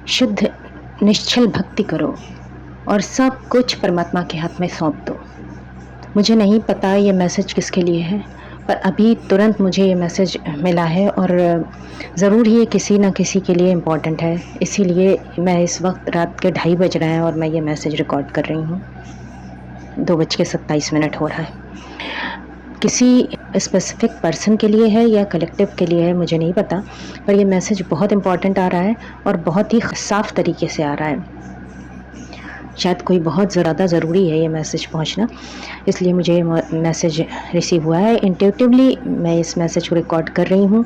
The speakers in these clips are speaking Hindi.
शुद्ध निश्चल भक्ति करो और सब कुछ परमात्मा के हाथ में सौंप दो। मुझे नहीं पता ये मैसेज किसके लिए है, पर अभी तुरंत मुझे ये मैसेज मिला है और ज़रूर ही ये किसी न किसी के लिए इम्पॉर्टेंट है। इसीलिए मैं इस वक्त रात के 2:30 बज रहे हैं और मैं ये मैसेज रिकॉर्ड कर रही हूँ। 2:27 हो रहा है। किसी स्पेसिफिक पर्सन के लिए है या कलेक्टिव के लिए है मुझे नहीं पता, पर ये मैसेज बहुत इम्पॉर्टेंट आ रहा है और बहुत ही साफ़ तरीके से आ रहा है। शायद कोई बहुत ज़्यादा ज़रूरी है ये मैसेज पहुंचना, इसलिए मुझे ये मैसेज रिसीव हुआ है। इंट्यूटिवली मैं इस मैसेज को रिकॉर्ड कर रही हूँ।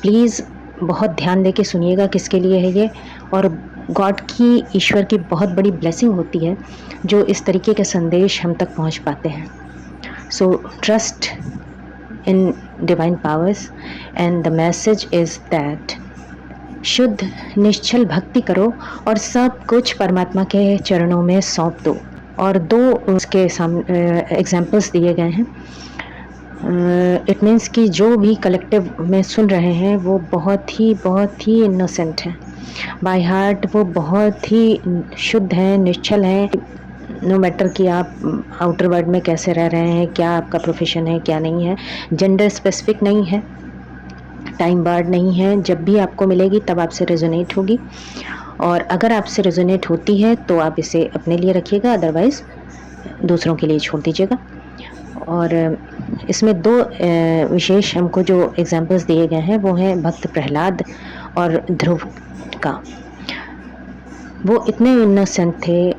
प्लीज़ बहुत ध्यान दे के सुनिएगा किसके लिए है ये, और गॉड की, ईश्वर की बहुत बड़ी ब्लेसिंग होती है जो इस तरीके के संदेश हम तक पहुँच पाते हैं। So trust in divine powers and the message is that शुद्ध निश्चल भक्ति करो और सब कुछ परमात्मा के चरणों में सौंप दो। और 2 उसके सामने एग्जाम्पल्स दिए गए हैं। इट मीन्स कि जो भी कलेक्टिव में सुन रहे हैं वो बहुत ही इनोसेंट हैं, बाय हार्ट वो बहुत ही शुद्ध हैं, निश्चल हैं। नो मैटर कि आप आउटर वर्ल्ड में कैसे रह रहे हैं, क्या आपका प्रोफेशन है, क्या नहीं है, जेंडर स्पेसिफिक नहीं है, टाइम बार्ड नहीं है। जब भी आपको मिलेगी तब आपसे रेजोनेट होगी, और अगर आपसे रेजोनेट होती है तो आप इसे अपने लिए रखिएगा, अदरवाइज़ दूसरों के लिए छोड़ दीजिएगा। और इसमें 2 विशेष हमको जो एग्जाम्पल्स दिए गए हैं वो हैं भक्त प्रहलाद और ध्रुव का। वो इतने इनोसेंट थे,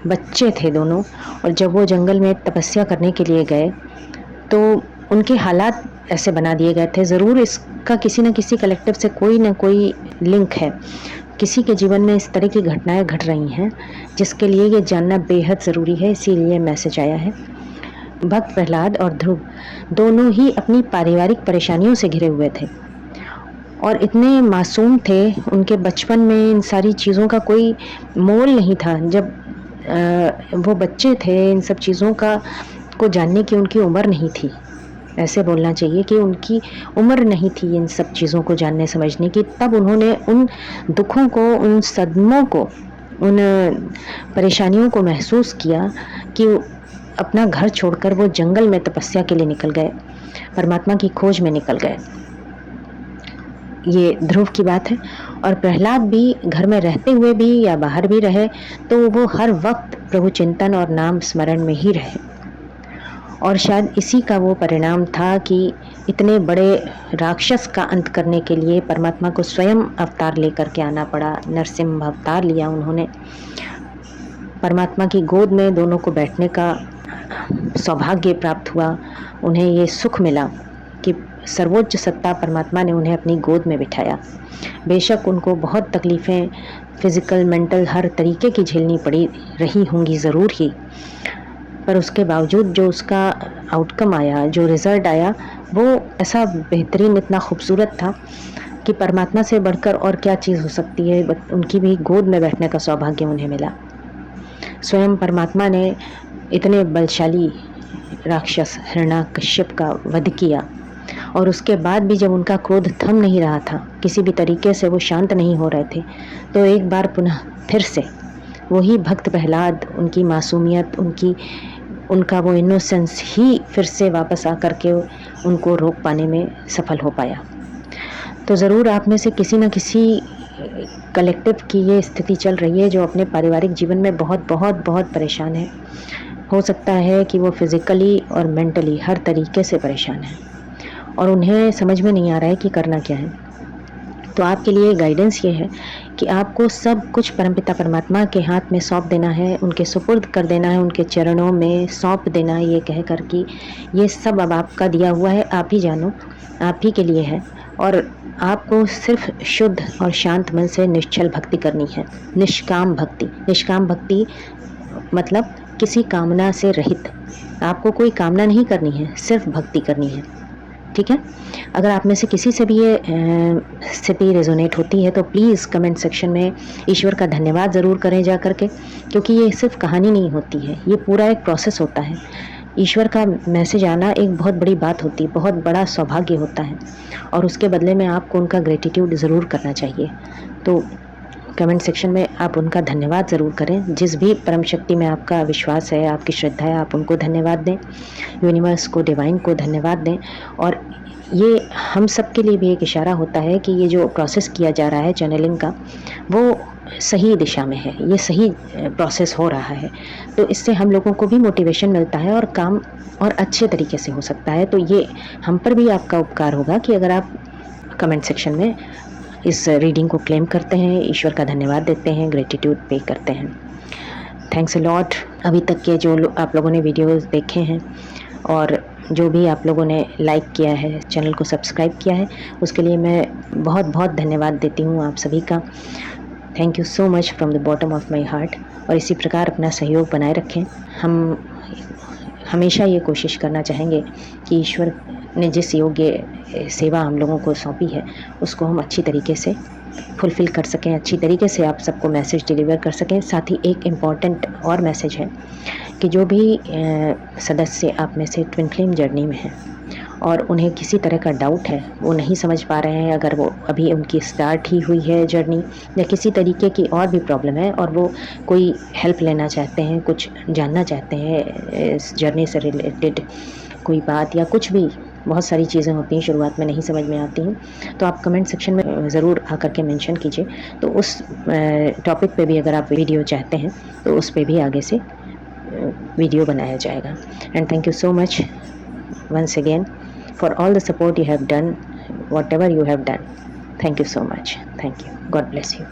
बच्चे थे दोनों, और जब वो जंगल में तपस्या करने के लिए गए तो उनके हालात ऐसे बना दिए गए थे। ज़रूर इसका किसी न किसी कलेक्टिव से कोई ना कोई लिंक है, किसी के जीवन में इस तरह की घटनाएं घट रही हैं जिसके लिए ये जानना बेहद ज़रूरी है, इसीलिए मैसेज आया है। भक्त प्रहलाद और ध्रुव दोनों ही अपनी पारिवारिक परेशानियों से घिरे हुए थे और इतने मासूम थे, उनके बचपन में इन सारी चीज़ों का कोई मोल नहीं था। जब वो बच्चे थे, इन सब चीज़ों को जानने की उनकी उम्र नहीं थी, ऐसे बोलना चाहिए कि उनकी उम्र नहीं थी इन सब चीज़ों को जानने समझने की। तब उन्होंने उन दुखों को, उन सदमों को, उन परेशानियों को महसूस किया कि अपना घर छोड़कर वो जंगल में तपस्या के लिए निकल गए, परमात्मा की खोज में निकल गए। ये ध्रुव की बात है। और प्रहलाद भी घर में रहते हुए भी या बाहर भी रहे तो वो हर वक्त प्रभु चिंतन और नाम स्मरण में ही रहे, और शायद इसी का वो परिणाम था कि इतने बड़े राक्षस का अंत करने के लिए परमात्मा को स्वयं अवतार लेकर के आना पड़ा। नरसिंह अवतार लिया उन्होंने। परमात्मा की गोद में दोनों को बैठने का सौभाग्य प्राप्त हुआ। उन्हें ये सुख मिला कि सर्वोच्च सत्ता परमात्मा ने उन्हें अपनी गोद में बिठाया। बेशक उनको बहुत तकलीफ़ें फिज़िकल, मेंटल, हर तरीके की झेलनी पड़ी रही होंगी ज़रूर ही, पर उसके बावजूद जो उसका आउटकम आया, जो रिज़ल्ट आया, वो ऐसा बेहतरीन, इतना खूबसूरत था कि परमात्मा से बढ़कर और क्या चीज़ हो सकती है। उनकी भी गोद में बैठने का सौभाग्य उन्हें मिला। स्वयं परमात्मा ने इतने बलशाली राक्षस हिरण्याकश्यप का वध किया, और उसके बाद भी जब उनका क्रोध थम नहीं रहा था, किसी भी तरीके से वो शांत नहीं हो रहे थे, तो एक बार पुनः फिर से वही भक्त प्रहलाद, उनकी मासूमियत, उनका वो इनोसेंस ही फिर से वापस आकर के उनको रोक पाने में सफल हो पाया। तो ज़रूर आप में से किसी न किसी कलेक्टिव की ये स्थिति चल रही है जो अपने पारिवारिक जीवन में बहुत बहुत बहुत परेशान है। हो सकता है कि वो फिज़िकली और मेंटली हर तरीके से परेशान है और उन्हें समझ में नहीं आ रहा है कि करना क्या है। तो आपके लिए गाइडेंस ये है कि आपको सब कुछ परमपिता परमात्मा के हाथ में सौंप देना है, उनके सुपुर्द कर देना है, उनके चरणों में सौंप देना है, ये कह कर कि ये सब अब आपका दिया हुआ है, आप ही जानो, आप ही के लिए है। और आपको सिर्फ शुद्ध और शांत मन से निश्चल भक्ति करनी है, निष्काम भक्ति। निष्काम भक्ति मतलब किसी कामना से रहित। आपको कोई कामना नहीं करनी है, सिर्फ भक्ति करनी है, ठीक है। अगर आप में से किसी से भी ये स्थिति रेजोनेट होती है तो प्लीज़ कमेंट सेक्शन में ईश्वर का धन्यवाद ज़रूर करें जा कर के, क्योंकि ये सिर्फ कहानी नहीं होती है, ये पूरा एक प्रोसेस होता है। ईश्वर का मैसेज आना एक बहुत बड़ी बात होती है, बहुत बड़ा सौभाग्य होता है, और उसके बदले में आपको उनका ग्रेटिट्यूड ज़रूर करना चाहिए। तो कमेंट सेक्शन में आप उनका धन्यवाद ज़रूर करें। जिस भी परम शक्ति में आपका विश्वास है, आपकी श्रद्धा है, आप उनको धन्यवाद दें, यूनिवर्स को, डिवाइन को धन्यवाद दें। और ये हम सब के लिए भी एक इशारा होता है कि ये जो प्रोसेस किया जा रहा है चैनलिंग का, वो सही दिशा में है, ये सही प्रोसेस हो रहा है। तो इससे हम लोगों को भी मोटिवेशन मिलता है और काम और अच्छे तरीके से हो सकता है। तो ये हम पर भी आपका उपकार होगा कि अगर आप कमेंट सेक्शन में इस रीडिंग को क्लेम करते हैं, ईश्वर का धन्यवाद देते हैं, ग्रेटिट्यूड पे करते हैं। Thanks a lot. अभी तक के जो आप लोगों ने वीडियोस देखे हैं और जो भी आप लोगों ने लाइक किया है, चैनल को सब्सक्राइब किया है, उसके लिए मैं बहुत बहुत धन्यवाद देती हूँ आप सभी का। Thank you so much from the bottom of my heart. और इसी प्रकार अपना सहयोग बनाए रखें। हम हमेशा ये कोशिश करना चाहेंगे कि ईश्वर ने जिस योग्य सेवा हम लोगों को सौंपी है, उसको हम अच्छी तरीके से फुलफ़िल कर सकें, अच्छी तरीके से आप सबको मैसेज डिलीवर कर सकें। साथ ही एक इम्पॉर्टेंट और मैसेज है कि जो भी सदस्य आप में से ट्विन फ्लेम जर्नी में हैं और उन्हें किसी तरह का डाउट है, वो नहीं समझ पा रहे हैं, अगर वो अभी उनकी स्टार्ट ही हुई है जर्नी या किसी तरीके की और भी प्रॉब्लम है और वो कोई हेल्प लेना चाहते हैं, कुछ जानना चाहते हैं इस जर्नी से रिलेटेड कोई बात या कुछ भी, बहुत सारी चीज़ें होती हैं शुरुआत में नहीं समझ में आती हैं, तो आप कमेंट सेक्शन में ज़रूर आकर के मेंशन कीजिए। तो उस टॉपिक पे भी अगर आप वीडियो चाहते हैं तो उस पे भी आगे से वीडियो बनाया जाएगा। And thank you so much once again for all the support you have done, whatever you have done. Thank you so much. Thank you. God bless you.